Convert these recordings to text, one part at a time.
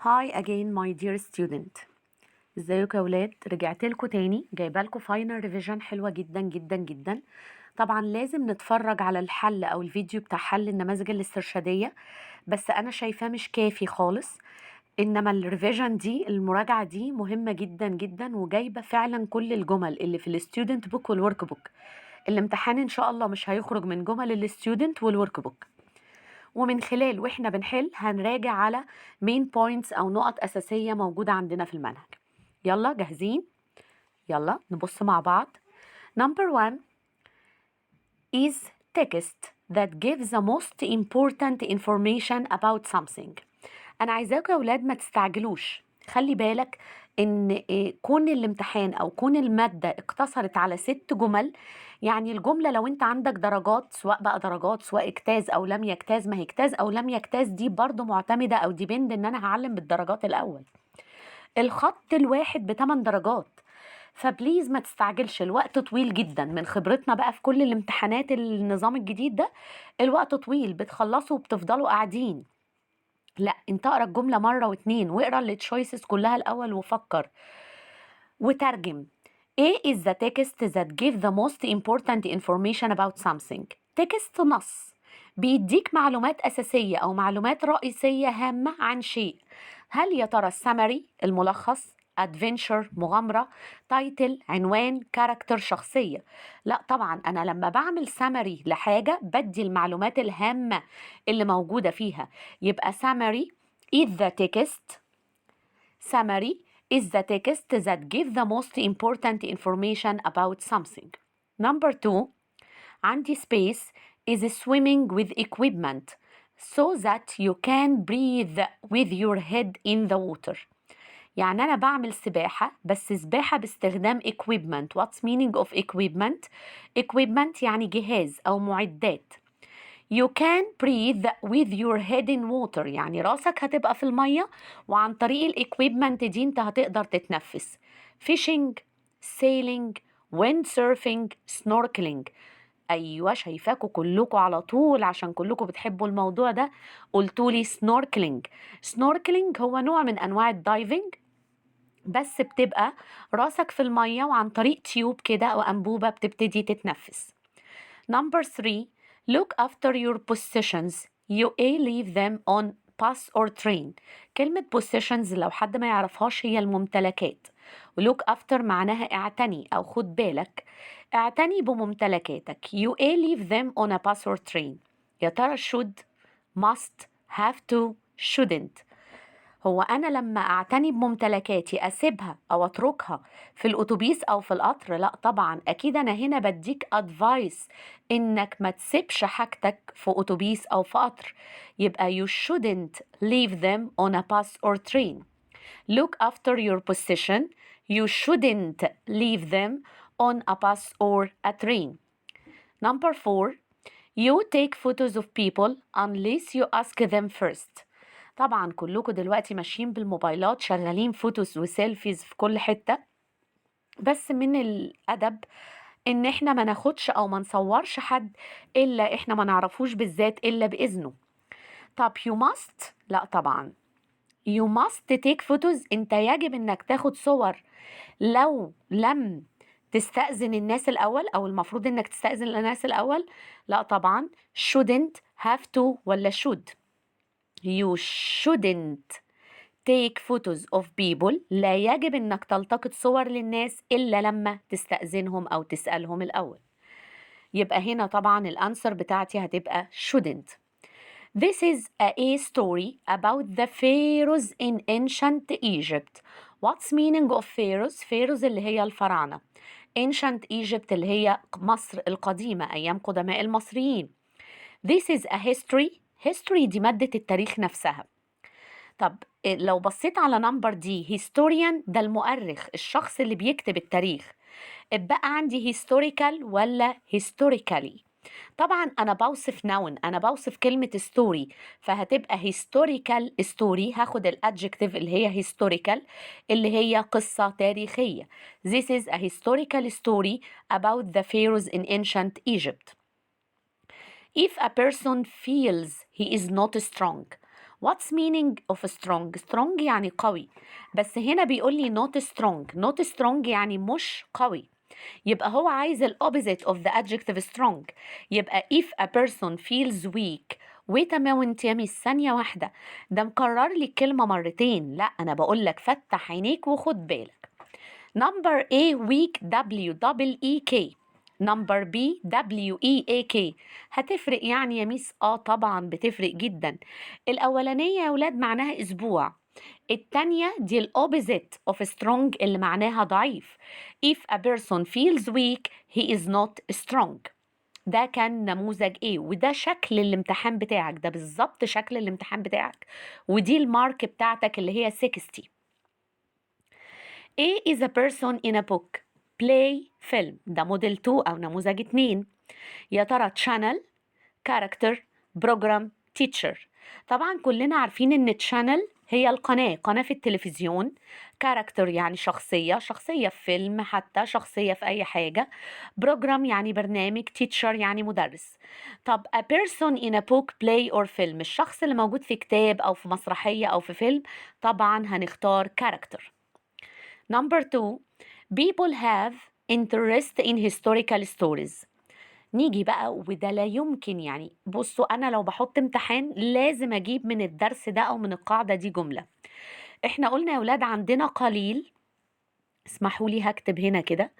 Hi again my dear student. ازيكم يا ولاد؟ رجعت لكم تاني جايبه لكم فاينل ريفيجن حلوه جدا جدا جدا. طبعا لازم نتفرج على الحل او الفيديو بتاع حل النماذج الاسترشاديه، بس انا شايفاه مش كافي خالص. انما الريفيجن دي المراجعه دي مهمه جدا جدا، وجايبه فعلا كل الجمل اللي في الستودنت بوك والورك بوك. الامتحان ان شاء الله مش هيخرج من جمل الستودنت والورك بوك، ومن خلال واحنا بنحل هنراجع على مين بوينتس او نقط اساسيه موجوده عندنا في المنهج. يلا جاهزين؟ يلا نبص مع بعض. Number 1 is text that gives the most important information about something. انا عايزاكم يا اولاد ما تستعجلوش، خلي بالك ان كون الامتحان او كون المادة اقتصرت على 6 جمل، يعني الجملة لو انت عندك درجات، سواء بقى درجات سواء اجتاز او لم يجتاز، ما هي اجتاز او لم يجتاز دي برضو معتمدة او ديبند ان انا هعلم بالدرجات الاول. الخط الواحد ب8 درجات، فبليز ما تستعجلش، الوقت طويل جدا. من خبرتنا بقى في كل الامتحانات النظام الجديد ده الوقت طويل، بتخلصوا وبتفضلوا قاعدين. لا، انت اقرا الجمله مره واتنين، واقرا التشويسز كلها الاول وفكر وترجم. ايه is the text that give the most important information about something؟ تكست نص بيديك معلومات أساسية أو معلومات رئيسية هامة عن شيء. هل يا ترى السمري الملخص، ادفنتشر مغامرة، تايتل عنوان، كاركتر شخصية؟ لا طبعا، أنا لما بعمل سمري لحاجة بدي المعلومات الهامة اللي موجودة فيها. يبقى summary is the text. Summary is the text that give the most important information about something. Number 2 عندي space is swimming with equipment so that you can breathe with your head in the water. يعني أنا بعمل سباحة، بس سباحة باستخدام equipment. What's meaning of equipment؟ equipment يعني جهاز أو معدات. You can breathe with your head in water، يعني راسك هتبقى في المية وعن طريق الاكويبمنت دي انت هتقدر تتنفس. fishing، sailing، windsurfing، snorkeling. ايوه شايفاكوا كلكوا على طول عشان كلكوا بتحبوا الموضوع ده قلتولي snorkeling. snorkeling هو نوع من انواع الدايفنج، بس بتبقى راسك في المية وعن طريق تيوب كده او انبوبة بتبتدي تتنفس. Number 3 look after your possessions. You leave them on bus or train. كلمة possessions لو حد ما يعرفهاش هي الممتلكات، look after معناها اعتني أو خد بالك، اعتني بممتلكاتك. You leave them on a bus or train. يا ترى should، must، have to، shouldn't. هو أنا لما أعتني بممتلكاتي أسيبها أو أتركها في الأتوبيس أو في القطر؟ لا طبعا، أكيد أنا هنا بديك أدفايس إنك ما تسيبش حاجتك في أتوبيس أو في قطر. يبقى you shouldn't leave them on a bus or train. Look after your possession. You shouldn't leave them on a bus or a train. Number 4 you take photos of people unless you ask them first. طبعا كلكم دلوقتي ماشيين بالموبايلات شغالين فوتوز وسيلفيز في كل حتة، بس من الأدب إن إحنا ما ناخدش أو ما نصورش حد إلا إحنا ما نعرفوش بالذات إلا بإذنه. طب you must، لا طبعا you must take photos، أنت يجب إنك تاخد صور لو لم تستأذن الناس الأول، أو المفروض إنك تستأذن الناس الأول. لا طبعا shouldn't، have to ولا should. You shouldn't take photos of people. لا يجب انك تلتقط صور للناس الا لما تستأذنهم او تسألهم الاول. يبقى هنا طبعا الانسر بتاعتي هتبقى shouldn't. This is a story about the pharaohs in ancient Egypt. What's meaning of pharaohs؟ pharaohs اللي هي الفراعنة. ancient Egypt اللي هي مصر القديمة، أيام قدماء المصريين. This is a history. history دي مادة التاريخ نفسها. طب لو بصيت على نمبر دي historian، ده المؤرخ الشخص اللي بيكتب التاريخ. بقى عندي historical ولا historically؟ طبعا انا بوصف noun، انا بوصف كلمة story، فهتبقى historical story. هاخد الادجكتيف اللي هي historical اللي هي قصة تاريخية. This is a historical story about the pharaohs in ancient Egypt. If a person feels he is not strong. What's meaning of strong؟ strong يعني قوي، بس هنا بيقول لي not strong. not strong يعني مش قوي، يبقى هو عايز ال opposite of the adjective strong. يبقى if a person feels weak. wait a moment يا ميس، ثانية واحدة، ده مكرر لي الكلمة مرتين. لا، أنا بقول لك فتح عينيك وخد بالك. number A weak W-E-E-K. number B W-E-A-K. هتفرق يعني يا ميس؟ طبعا بتفرق جدا. الأولانية يا ولاد معناها أسبوع، التانية دي الأوبزيت of strong اللي معناها ضعيف. if a person feels weak he is not strong. ده كان نموذج A، وده شكل الامتحان بتاعك، ده بالظبط شكل الامتحان بتاعك، ودي المارك بتاعتك اللي هي 60. A is a person in a book. play فيلم، ده موديل 2 أو نموذج 2. يا ترى channel character program teacher. طبعا كلنا عارفين ان channel هي القناة، قناة في التلفزيون. character يعني شخصية، شخصية في فيلم، حتى شخصية في أي حاجة. program يعني برنامج، teacher يعني مدرس. طب a person in a book play or film، الشخص اللي موجود في كتاب أو في مسرحية أو في فيلم، طبعا هنختار character. Number 2 people have interest in historical stories. نيجي بقى، وده لا يمكن يعني، بصوا أنا لو بحط امتحان لازم أجيب من الدرس ده أو من القاعدة دي جملة. إحنا قلنا يا ولاد عندنا قليل، اسمحوا لي هكتب هنا كده،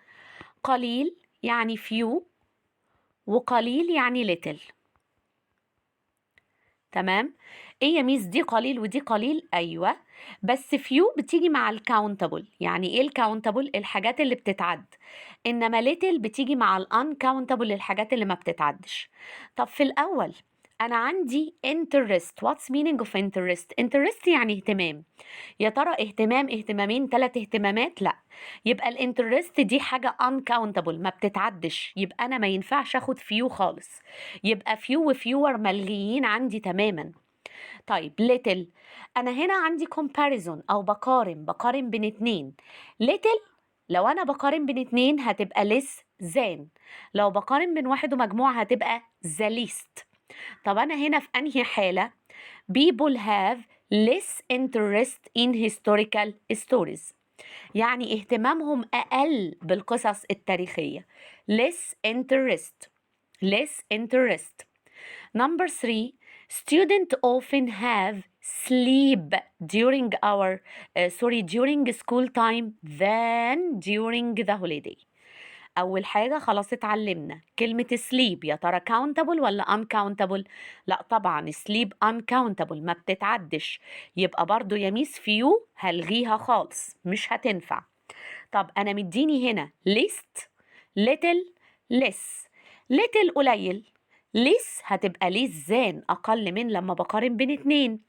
قليل يعني few، وقليل يعني little. تمام؟ ايه يا ميس دي قليل ودي قليل؟ ايوه، بس فيو بتيجي مع الكاونتابل. يعني ايه الكاونتابل؟ الحاجات اللي بتتعد، انما ليتل بتيجي مع الانكاونتابل، الحاجات اللي ما بتتعدش. طب في الاول انا عندي interest. what's meaning of interest؟ interest يعني اهتمام. يا ترى اهتمام، اهتمامين، 3 اهتمامات؟ لا، يبقى الانترست دي حاجة uncountable ما بتتعدش، يبقى أنا ما ينفعش أخد فيو خالص، يبقى فيو وفيور ملغيين عندي تماما. طيب little، أنا هنا عندي comparison أو بقارن بين اتنين. little لو أنا بقارن بين اتنين هتبقى less than، لو بقارن بين واحد ومجموعة هتبقى the least. طب أنا هنا في أنهي حالة؟ people have less interest in historical stories، يعني اهتمامهم أقل بالقصص التاريخية. less interest. less interest. Number 3 student often have sleep during during school time than during the holiday. أول حاجة خلاص اتعلمنا كلمة sleep، يا ترى countable ولا uncountable؟ لا طبعا sleep uncountable ما بتتعدش، يبقى برضو يا ميس فيو هلغيها خالص مش هتنفع. طب أنا مديني هنا list little less. little قليل، less هتبقى less than أقل من لما بقارن بين اتنين.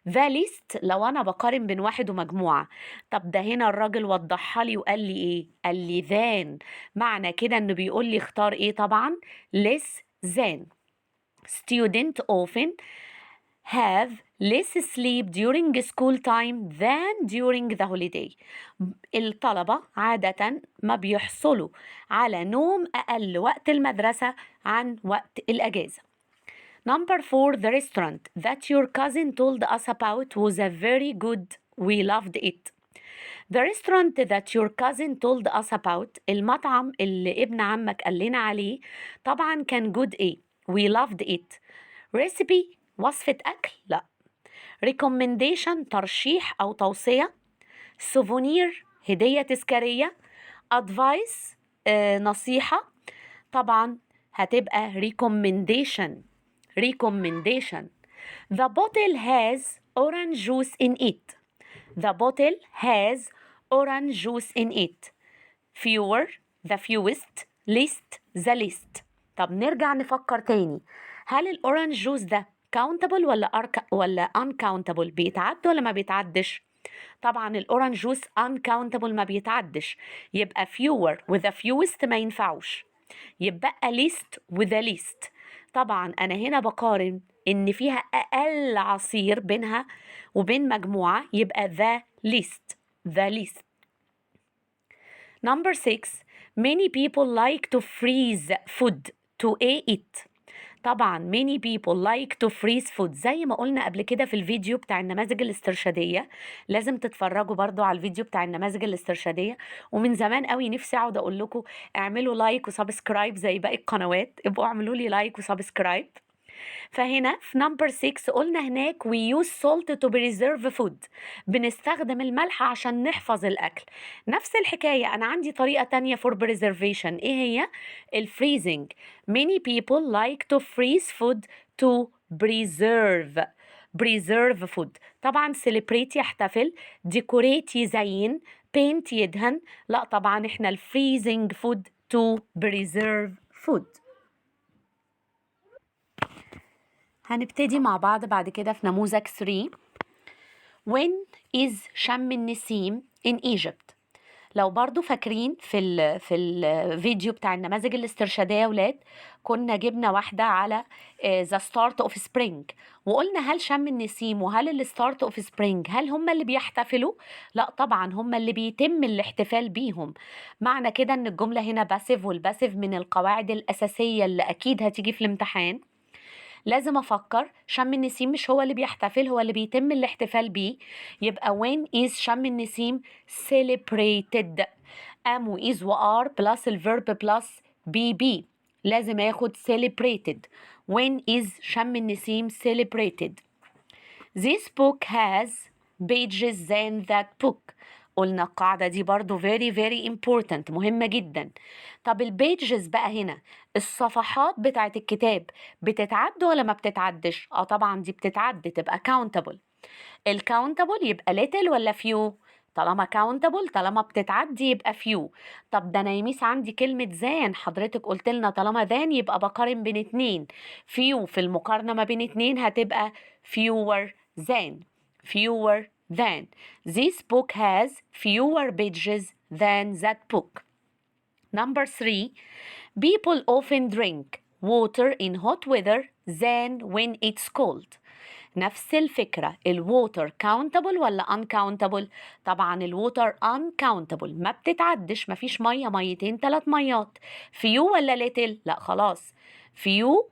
the least لو أنا بقارن بين واحد ومجموعة. طب ده هنا الراجل وضحها لي وقال لي إيه؟ قال لي than، معنى كده إنه بيقول لي اختار إيه؟ طبعا less than. student often have less sleep during school time than during the holiday. الطلبة عادة ما بيحصلوا على نوم أقل وقت المدرسة عن وقت الأجازة. Number 4 the restaurant that your cousin told us about was a very good, we loved it. The restaurant that your cousin told us about، المطعم اللي ابن عمك قال لنا عليه، طبعا كان good ايه؟ we loved it. recipe وصفة أكل؟ لا. recommendation ترشيح أو توصية. souvenir هدية تذكارية. advice نصيحة. طبعا هتبقى recommendation. recommendation. The bottle has orange juice in it. The bottle has orange juice in it. fewer the fewest. least the least. طب نرجع نفكر تاني، هل الأورانج جوس ده countable ولا uncountable؟ بيتعد ولا ما بيتعدش؟ طبعا الأورانج جوس uncountable ما بيتعدش، يبقى fewer with the fewest ما ينفعوش، يبقى least with the least. طبعا أنا هنا بقارن إن فيها أقل عصير بينها وبين مجموعة، يبقى the least. the least. Number 6 many people like to freeze food to eat it. طبعا many people like to freeze food زي ما قلنا قبل كده في الفيديو بتاع النماذج الاسترشادية. لازم تتفرجوا برضو على الفيديو بتاع النماذج الاسترشادية. ومن زمان قوي نفسي اقعد اقول لكم اعملوا لايك وسبسكرايب زي باقي القنوات، ابقوا اعملوا لي لايك وسبسكرايب. فهنا في نمبر 6 قلنا هناك we use salt to preserve food، بنستخدم الملح عشان نحفظ الأكل. نفس الحكاية أنا عندي طريقة تانية for preservation، إيه هي؟ الفريزنج. many people like to freeze food to preserve food. طبعا celebrate يحتفل، decorate يزين، paint يدهن. لا طبعا احنا الفريزنج food to preserve food. هنبتدي مع بعض بعد كده في نموذج 3. When is شم النسيم in Egypt؟ لو برضو فاكرين في الفيديو بتاع النماذج الاسترشادية يا ولاد، كنا جبنا واحدة على the start of spring، وقلنا هل شم النسيم وهل start of spring هل هم اللي بيحتفلوا؟ لا طبعا هم اللي بيتم الاحتفال بيهم. معنى كده ان الجملة هنا باسيف، والباسيف من القواعد الأساسية اللي أكيد هتيجي في الامتحان. لازم افكر شم النسيم مش هو اللي بيحتفل، هو اللي بيتم الاحتفال بيه. يبقى when is شم النسيم celebrated. am و is و are plus الverb plus be. لازم اخد celebrated. when is شم النسيم celebrated. This book has pages than that book. قلنا القاعدة دي برضو very important، مهمة جدا. طب البيجز بقى هنا، الصفحات بتاعت الكتاب بتتعد ولا ما بتتعدش؟ طبعا دي بتتعد، تبقى countable. الكاونتابل يبقى little ولا few؟ طالما countable، طالما بتتعدي يبقى few. طب ده انا يميس عندي كلمة than، حضرتك قلت لنا طالما than يبقى بقارن بين اتنين. few في المقارنة ما بين اتنين هتبقى fewer than. This book has fewer pages than that book. Number 3. People often drink water in hot weather than when it's cold. نفس الفكرة، الووتر countable ولا uncountable؟ طبعا الووتر uncountable، ما بتتعدش، ما فيش مية، ميتين، 3 ميات. فيو ولا little؟ لا خلاص، فيو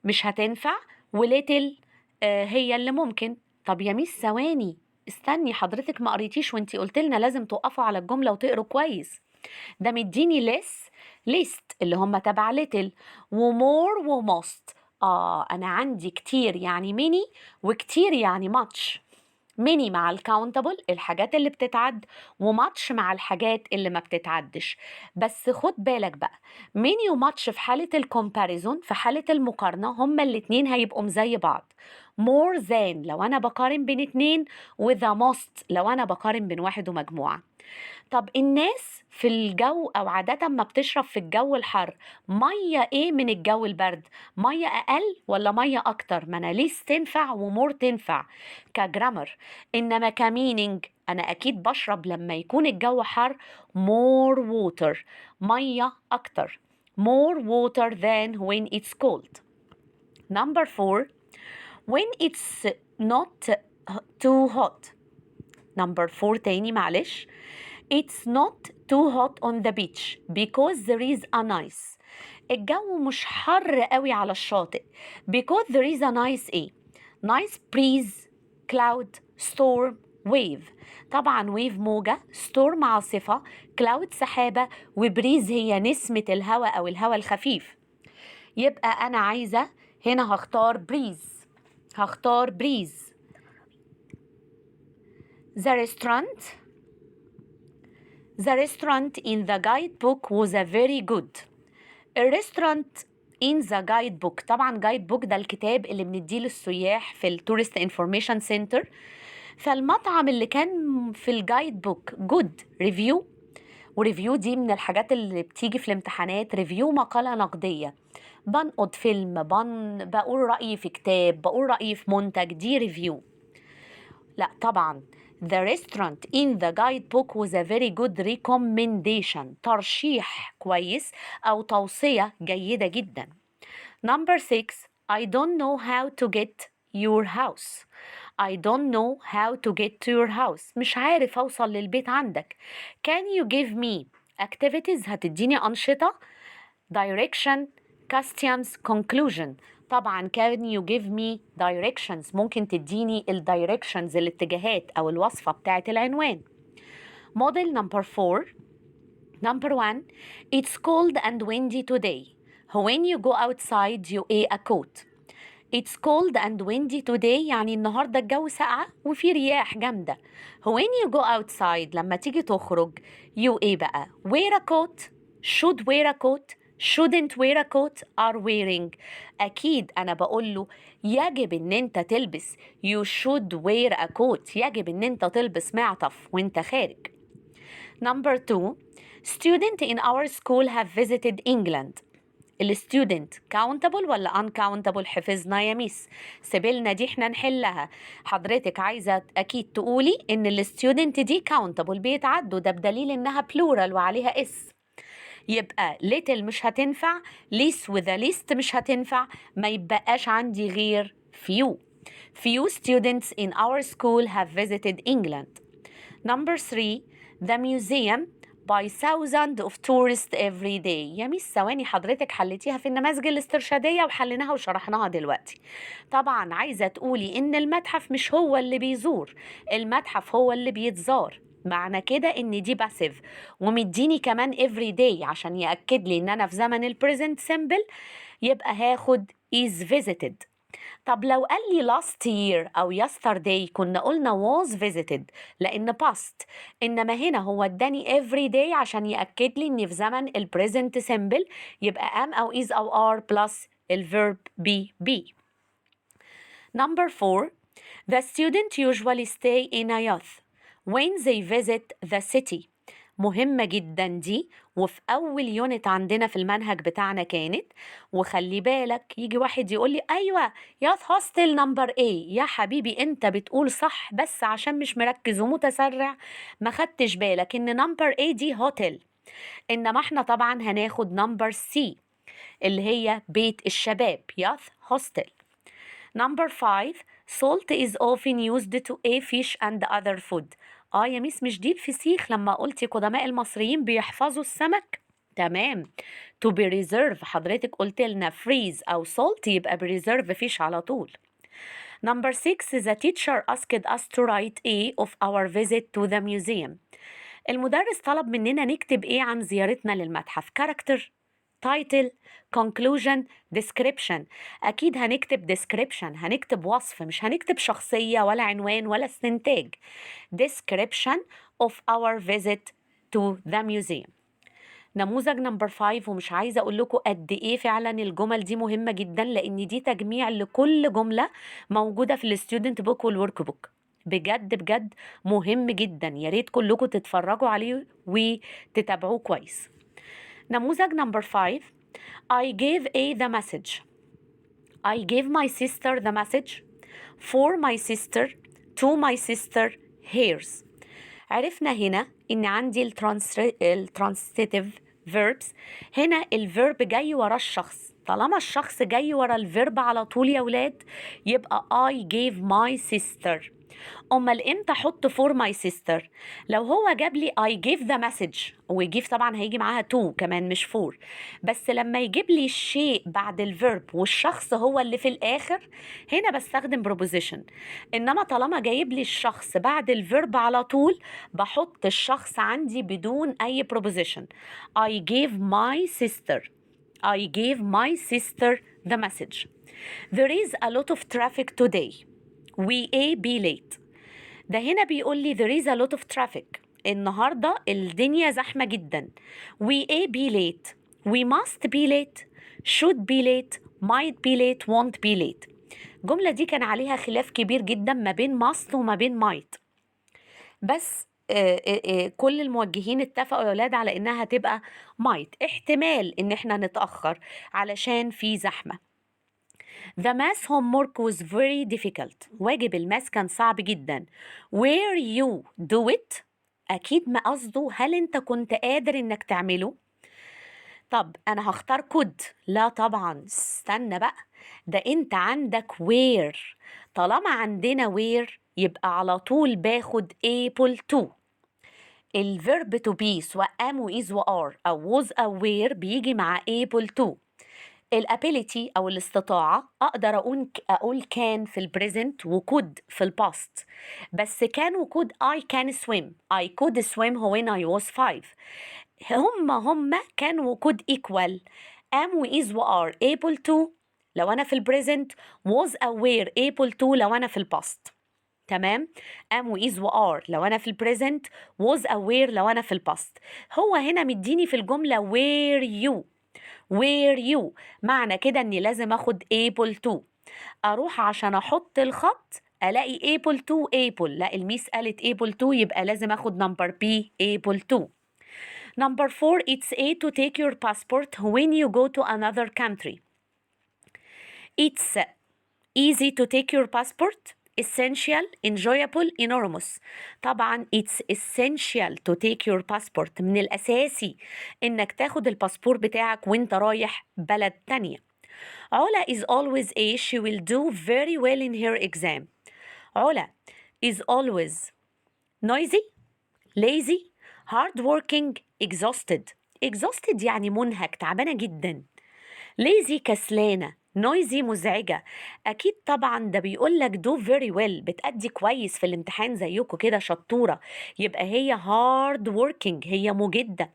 مش هتنفع، وليتل هي اللي ممكن. طب يا ميس ثواني، استني حضرتك ما قريتيش وانتي قلت لنا لازم توقفوا على الجملة وتقروا كويس. ده مديني list اللي هم تبع little، ومور وموست. انا عندي كتير يعني ميني، وكتير يعني much. ميني مع الكاونتابل الحاجات اللي بتتعد، وماتش مع الحاجات اللي ما بتتعدش. بس خد بالك بقى، ميني وماتش في حالة الكومباريزون، في حالة المقارنة هما الاتنين هيبقوا زي بعض. more than لو انا بقارن بين اتنين، وذا most لو انا بقارن بين واحد ومجموعة. طب الناس في الجو او عادة ما بتشرب في الجو الحر مية ايه من الجو البرد؟ مية اقل ولا مية اكتر؟ ما انا ليس تنفع ومور تنفع كجرامر، انما كمينينج انا اكيد بشرب لما يكون الجو حر more water، مية اكتر. more water than when it's cold. Number 4. when it's not too hot. Number 4 تاني معلش. It's not too hot on the beach because there is a nice. الجو مش حر قوي على الشاطئ because there is a nice ايه؟ nice breeze، cloud، storm، wave. طبعا wave موجة، storm عاصفة، cloud سحابة، وبريز هي نسمة الهواء أو الهواء الخفيف. يبقى أنا عايزة هنا هختار breeze. The restaurant in the guidebook was a very good. الريستورانت in the guidebook، طبعا guidebook ده الكتاب اللي بنديه للسياح في التورست انفورميشن سنتر. فالمطعم اللي كان في الجايد بوك good review، وريفيو دي من الحاجات اللي بتيجي في الامتحانات. ريفيو مقالة نقدية، بنقد فيلم، بقول رأيي في كتاب، بقول رأيي في منتج، دي ريفيو. لا طبعا the restaurant in the guidebook was a very good recommendation، ترشيح كويس أو توصية جيدة جدا. Number 6. I don't know how to get your house. I don't know how to get to your house. مش عارف أوصل للبيت عندك. Can you give me activities؟ هتديني أنشطة. Direction، customs، conclusion. طبعا can you give me directions، ممكن تديني الدايركشنز الاتجاهات أو الوصفة بتاعة العنوان. Model number 4. Number 1. It's cold and windy today. When you go outside you wear a coat. It's cold and windy today يعني النهاردة الجو ساقعة وفي رياح جامدة. When you go outside لما تيجي تخرج you ايه بقى؟ wear a coat, should wear a coat, shouldn't wear a coat, are wearing. أكيد أنا بقول له يجب إن أنت تلبس. You should wear a coat. يجب إن أنت تلبس معطف وأنت خارج. Number 2. Student in our school have visited England. الستودنت countable ولا uncountable؟ حفظنا يا ميس. سيبلنا دي احنا نحلها. حضرتك عايزة أكيد تقولي إن الستودنت دي countable بيتعدوا، ده بدليل إنها plural وعليها اس. يبقى little مش هتنفع، less with a least مش هتنفع، ما يبقاش عندي غير few. Few students in our school have visited England. Number 3. The museum by thousands of tourists every day. يا ميس ثواني، حضرتك حلتيها في النماذج الاسترشادية وحليناها وشرحناها دلوقتي. طبعا عايزة تقولي إن المتحف مش هو اللي بيزور، المتحف هو اللي بيتزار. معنى كده إن دي باسيف، ومديني كمان every day عشان يأكد لي إن أنا في زمن البريزنت سيمبل، يبقى هاخد is visited. طب لو قال لي last year أو yesterday كنا قلنا was visited لأن past، إنما هنا هو اداني every day عشان يأكد لي إني في زمن ال present simple، يبقى am أو is أو are plus الverb be. Number 4. The student usually stay in a youth when they visit the city. مهمة جدا دي، وفي أول يونت عندنا في المنهج بتاعنا كانت. وخلي بالك يجي واحد يقول لي أيوة ياث هوستل نمبر ايه. يا حبيبي أنت بتقول صح، بس عشان مش مركز ومتسرع ما خدتش بالك إن نمبر ايه دي هوتل، إنما احنا طبعا هناخد نمبر سي اللي هي بيت الشباب، ياث هوستل. Number 5. Salt is often used to a fish and other food. يا ميس مش دي الفسيخ لما قلتي قدماء المصريين بيحفظوا السمك؟ تمام. to be reserve حضرتك قلت لنا freeze أو salt يبقى preserve fish على طول. Number 6. The teacher asked us to write a of our visit to the museum. المدرس طلب مننا نكتب ايه عن زيارتنا للمتحف؟ character, title, conclusion, description. أكيد هنكتب description، هنكتب وصف، مش هنكتب شخصية ولا عنوان ولا استنتاج. description of our visit to the museum. نموذج نمبر 5، ومش عايزة أقول لكم قد إيه فعلا الجمل دي مهمة جدا، لأن دي تجميع لكل جملة موجودة في الستودنت بوك والورك بوك. بجد بجد مهم جدا، يا ريت كلكم تتفرجوا عليه وتتابعوه كويس. نموذج نمبر 5. I gave A the message. I gave my sister the message. For my sister. To my sister. Hers. عرفنا هنا إن عندي الترانسيتيف verbs. هنا الverb جاي ورا الشخص. طالما الشخص جاي ورا الverb على طول يا ولاد يبقى I gave my sister. أمال إمتى أحط for my sister؟ لو هو جاب لي I gave the message، ويجيب طبعا هيجي معاها to كمان مش for، بس لما يجيب لي الشيء بعد الverb والشخص هو اللي في الآخر هنا بستخدم preposition. إنما طالما جايب لي الشخص بعد الverb على طول بحط الشخص عندي بدون أي preposition. I gave my sister. I gave my sister the message. There is a lot of traffic today. We a be late. ده هنا بيقول لي there is a lot of traffic. النهاردة الدنيا زحمة جدا. We a be late. We must be late. Should be late. Might be late. Won't be late. الجملة دي كان عليها خلاف كبير جدا ما بين must وما بين might. بس كل الموجهين اتفقوا يا ولاد على انها تبقى might. احتمال ان احنا نتأخر علشان في زحمة. The math homework was very difficult. واجب الماس كان صعب جدا. Were you do it؟ أكيد ما قصده هل أنت كنت قادر إنك تعمله؟ طب أنا هختار could. لا طبعا، استنى بقى، ده أنت عندك were. طالما عندنا were يبقى على طول باخد able to. الverb to be سواء am و is و are أو was أو were بيجي مع able to. الابيليتي او الاستطاعه اقدر اقول كان في البريزنت وكود في الباست، بس كان وكود I can swim I could swim when I was 5. هما كان وكود equal. am و is و are able to لو انا في البريزنت، was aware able to لو انا في الباست. تمام. am و is و are لو انا في البريزنت، was aware لو انا في الباست. هو هنا مديني في الجمله were you معنى كده اني لازم اخد able to. اروح عشان احط الخط الاقي able لا، الميس قالت able to يبقى لازم اخد number B able to. Number 4 it's A to take your passport when you go to another country. It's easy to take your passport, essential, enjoyable, enormous. طبعا it's essential to take your passport. من الأساسي إنك تاخد الباسبور بتاعك وإنت رايح بلد تانية. علا is always A. She will do very well in her exam. علا is always noisy, lazy, hardworking, exhausted. exhausted يعني منهك، تعبانة جدا. lazy كسلانة، noisy مزعجة. أكيد طبعا ده بيقول لك do very well، بتأدي كويس في الامتحان زيكم كده، شطورة، يبقى هي hard working، هي مجدة.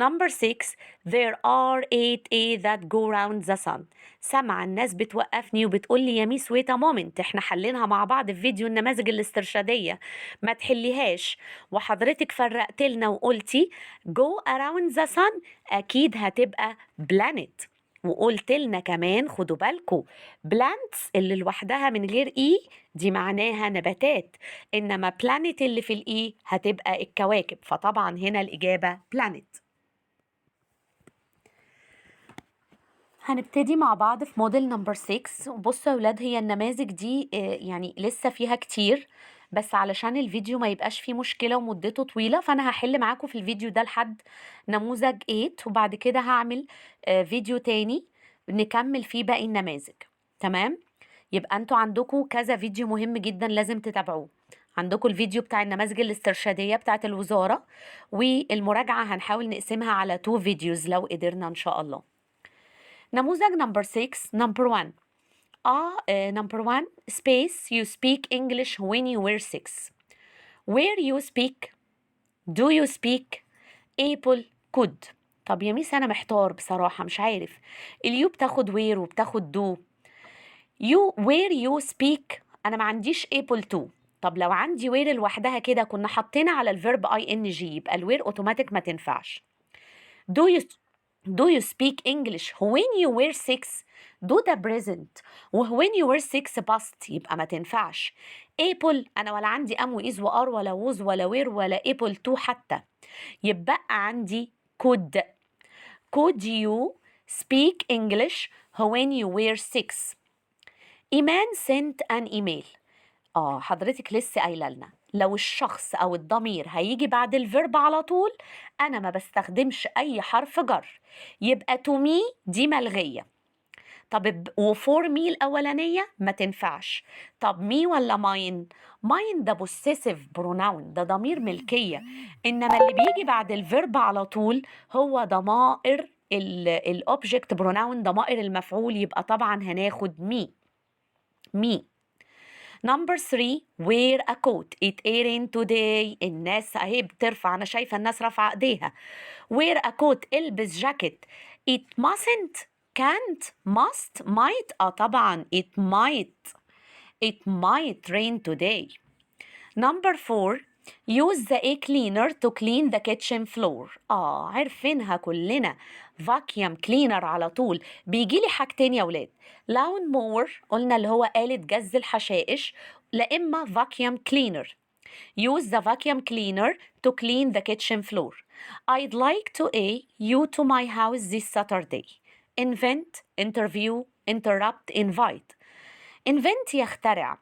Number 6 there are 8 A that go round the sun. سمع الناس بتوقفني وبتقول لي يا ميس wait a moment، احنا حلينها مع بعض في فيديو النماذج الاسترشادية، ما تحليهاش، وحضرتك فرقت لنا وقلتي go around the sun أكيد هتبقى planet. وقلت لنا كمان خدوا بالكم plants اللي لوحدها من غير اي دي معناها نباتات، انما planet اللي في الاي هتبقى الكواكب، فطبعا هنا الإجابة planet. هنبتدي مع بعض في موديل نمبر 6. بصوا يا ولاد، هي النماذج دي يعني لسه فيها كتير، بس علشان الفيديو ما يبقاش فيه مشكلة ومدته طويلة، فأنا هحل معاكم في الفيديو ده لحد نموذج 8، وبعد كده هعمل فيديو تاني نكمل فيه باقي النماذج. تمام؟ يبقى انتوا عندكم كذا فيديو مهم جدا لازم تتابعوه. عندكم الفيديو بتاع النماذج الاسترشادية بتاعت الوزارة، والمراجعة هنحاول نقسمها على 2 فيديوز لو قدرنا إن شاء الله. نموذج نمبر 6 نمبر 1. نمبر 1 space you speak English when you were 6. where you speak, do you speak, able, could. طب يا ميس أنا محتار بصراحة، مش عارف. اليو بتاخد where وبتاخد do. where you speak أنا ما عنديش able to. طب لو عندي where لوحدها كده كنا حطينا على الفيرب ing، يبقى الوير اوتوماتيك ما تنفعش. Do you speak English when you were 6؟ do ده present، when you were 6 past، يبقى ما تنفعش. able أنا ولا عندي am و is و are ولا was ولا were ولا able to حتى، يبقى عندي could you speak English when you were 6؟ إيمان sent an email. حضرتك لسه قايله لنا لو الشخص او الضمير هيجي بعد الفيرب على طول انا ما بستخدمش اي حرف جر، يبقى to me دي ملغيه. طب وفور مي الاولانيه ما تنفعش. طب مي ولا ماين؟ ماين ده possessive pronoun، ده ضمير ملكيه، انما اللي بيجي بعد الفيرب على طول هو ضمائر الاوبجكت بروناون، ضمائر المفعول، يبقى طبعا هناخد مي. Number 3 wear a coat it airing today. الناس اهي بترفع، انا شايفه الناس رافعه ايديها. wear a coat البس جاكيت. it mustn't can't must might طبعا it might rain today. Number 4 use the air cleaner to clean the kitchen floor. عارفينها كلنا، vacuum cleaner على طول. بيجيلي حاجتين يا ولاد، lawn mower قلنا اللي هو آلة جز الحشائش، لا إما vacuum cleaner. use the vacuum cleaner to clean the kitchen floor. I'd like to you to my house this Saturday. invent, interview, interrupt, invite. invent يخترع،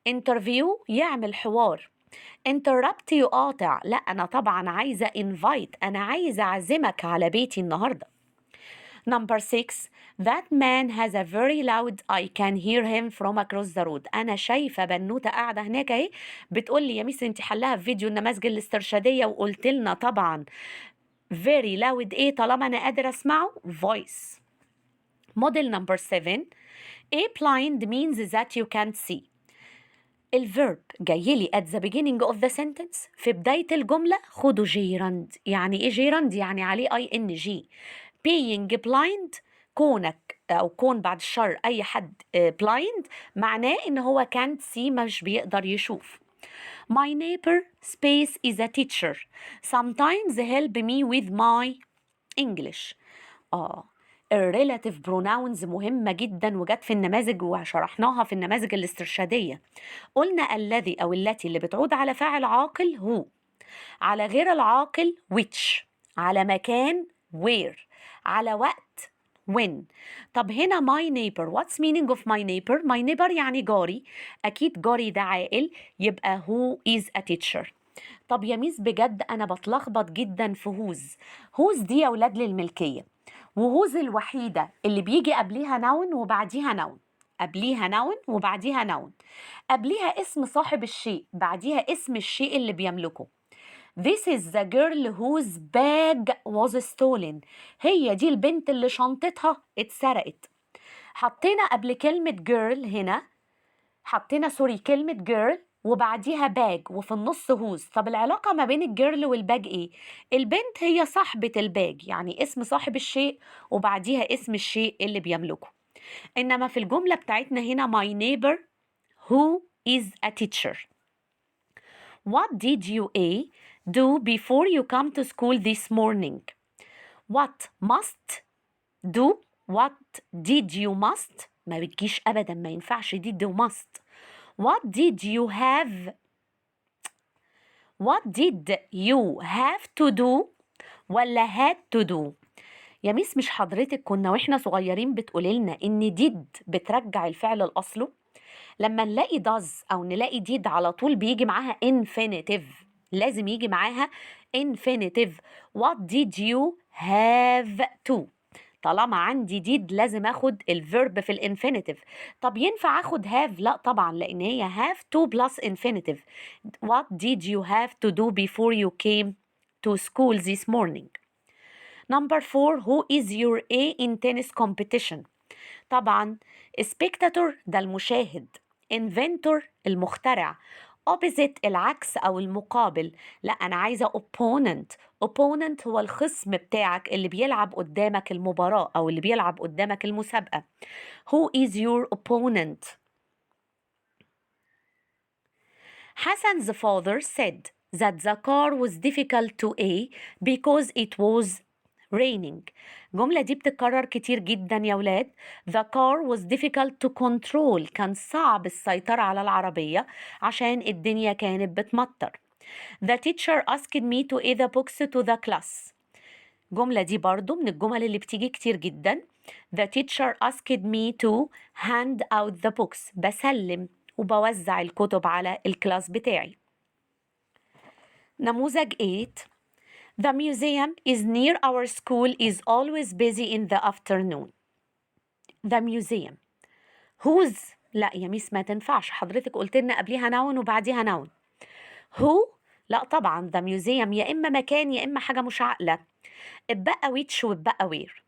interview يعمل حوار، interrupt يقاطع. لا أنا طبعا عايزة invite، أنا عايزة أعزمك على بيتي النهاردة. Number 6 that man has a very loud I can hear him from across the road. أنا شايفة بنوتة قاعدة هناك اهي بتقول لي يا ميس انت حلها في فيديو النماذج الاسترشادية وقلت لنا طبعا very loud طالما أنا قادرة أسمعه voice. Model number 7. A blind means that you can't see. الفيرب جاي لي at the beginning of the sentence في بداية الجملة خدوا جيرند. يعني ايه جيرند؟ يعني عليه ing. being blind، كونك أو كون بعد الشر أي حد blind معناه إن هو can't see، مش بيقدر يشوف. My neighbor space is a teacher. Sometimes help me with my English. الريلاتيف بروناونز مهمة جدا وجت في النماذج وشرحناها في النماذج الاسترشادية. قلنا الذي أو التي اللي بتعود على فاعل عاقل هو، على غير العاقل which، على مكان where، على وقت when. طب هنا my neighbor، what's meaning of my neighbor؟ my neighbor يعني جاري، أكيد جاري ده عاقل، يبقى who is a teacher. طب يا ميس بجد أنا بتلخبط جدا في هوز دي يا ولاد للملكية، وهوز الوحيدة اللي بيجي قبليها نون وبعديها نون، قبليها نون وبعديها نون، قبليها اسم صاحب الشيء بعديها اسم الشيء اللي بيملكه. This is the girl whose bag was stolen. هي دي البنت اللي شنطتها اتسرقت. حطينا قبل كلمة girl هنا، حطينا كلمة girl وبعديها باج وفي النص هوز. طب العلاقة ما بين الجيرل والباج ايه؟ البنت هي صاحبة الباج، يعني اسم صاحب الشيء وبعديها اسم الشيء اللي بيملكه. إنما في الجملة بتاعتنا هنا my neighbor who is a teacher. What did you do before you come to school this morning? What must do. What did you must ما بتجيش أبدا، ما ينفعش did و must. What did you have to do ولا had to do؟ يا ميس مش حضرتك كنا واحنا صغيرين بتقولي لنا ان did بترجع الفعل لأصله؟ لما نلاقي does او نلاقي did على طول بيجي معاها infinitive، لازم يجي معاها infinitive. What did you have to؟ طالما عندي did لازم اخد الفيرب في الانفينيتيف. طب ينفع اخد have؟ لا طبعا، لان هي have to plus infinitive. What did you have to do before you came to school this morning? Number 4. Who is your A in tennis competition؟ طبعا spectator ده المشاهد، inventor المخترع، opposite العكس أو المقابل. لا أنا عايزة opponent هو الخصم بتاعك اللي بيلعب قدامك المباراة أو اللي بيلعب قدامك المسابقة. Who is your opponent؟ Hassan's father said that the car was difficult to A because it was raining. الجملة دي بتتكرر كتير جدا يا ولاد. The car was difficult to control، كان صعب السيطرة على العربية عشان الدنيا كانت بتمطر. The teacher asked me to add the books to the class. الجملة دي برضو من الجمل اللي بتيجي كتير جدا. The teacher asked me to hand out the books، بسلم وبوزع الكتب على الكلاس بتاعي. نموذج 8. The museum is near our school is always busy in the afternoon. The museum whose، لا يا ميس ما تنفعش، حضرتك قلت لنا قبليها نون وبعديها نون. who لا طبعا، the museum يا إما مكان يا إما حاجة مش عاقلة. اتبقى which واتبقى where.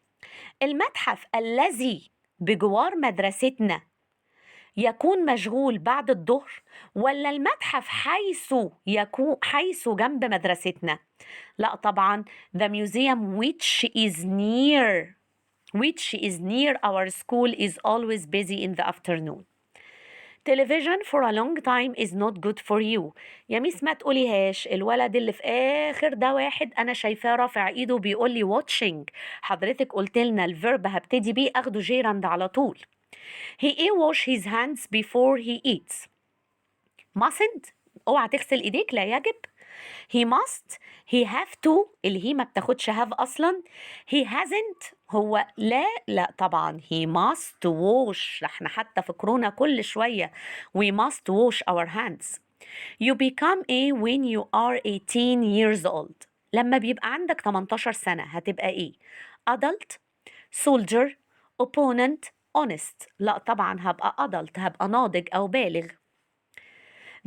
المتحف الذي بجوار مدرستنا يكون مشغول بعد الظهر ولا المتحف حيث جنب مدرستنا؟ لا طبعا the museum which is near our school is always busy in the afternoon. Television for a long time is not good for you. يا ميس ما تقوليهاش، الولد اللي في آخر ده واحد أنا شايفاه رافع إيده بيقول لي watching، حضرتك قلت لنا الفيرب هبتدي بيه أخده جيراند على طول. He wash his hands before he eats. mustn't، اوعى تغسل ايديك، لا يجب. he must، he have to، اللي هي ما بتاخدش have اصلا. he hasn't، هو لا طبعا he must wash، احنا حتى في كورونا كل شوية we must wash our hands. you become a when you are 18 years old. لما بيبقى عندك 18 سنة هتبقى ايه؟ adult، soldier، opponent، honest. لا طبعا هبقى adult، هبقى ناضج أو بالغ.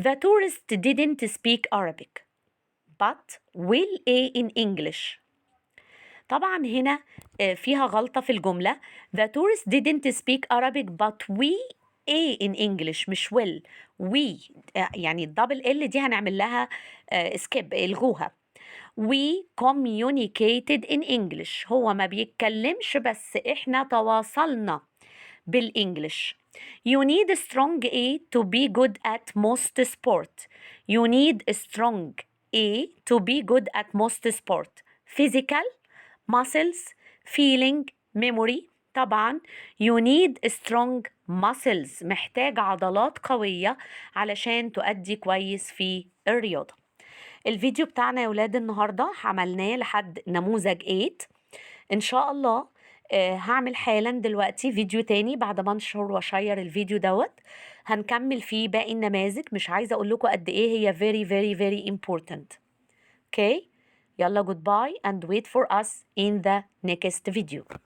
The tourist didn't speak Arabic but will A in English. طبعا هنا فيها غلطة في الجملة. The tourists didn't speak Arabic but we in English مش will. we يعني الدبل ال دي هنعمل لها skip الغوها. We communicated in English. هو ما بيتكلمش بس احنا تواصلنا بالإنجليش. You need a strong A to be good at most sport. You need a strong A to be good at most sport. Physical, muscles, feeling, memory. طبعا you need strong muscles. محتاج عضلات قوية علشان تؤدي كويس في الرياضة. الفيديو بتاعنا يا ولاد النهاردة عملناه لحد نموذج 8. إن شاء الله هعمل حالا دلوقتي فيديو تاني بعد ما انشر واشير الفيديو دوت هنكمل فيه باقي النماذج. مش عايزة اقول لكم قد ايه هي very very very important. Okay, يلا goodbye and wait for us in the next video.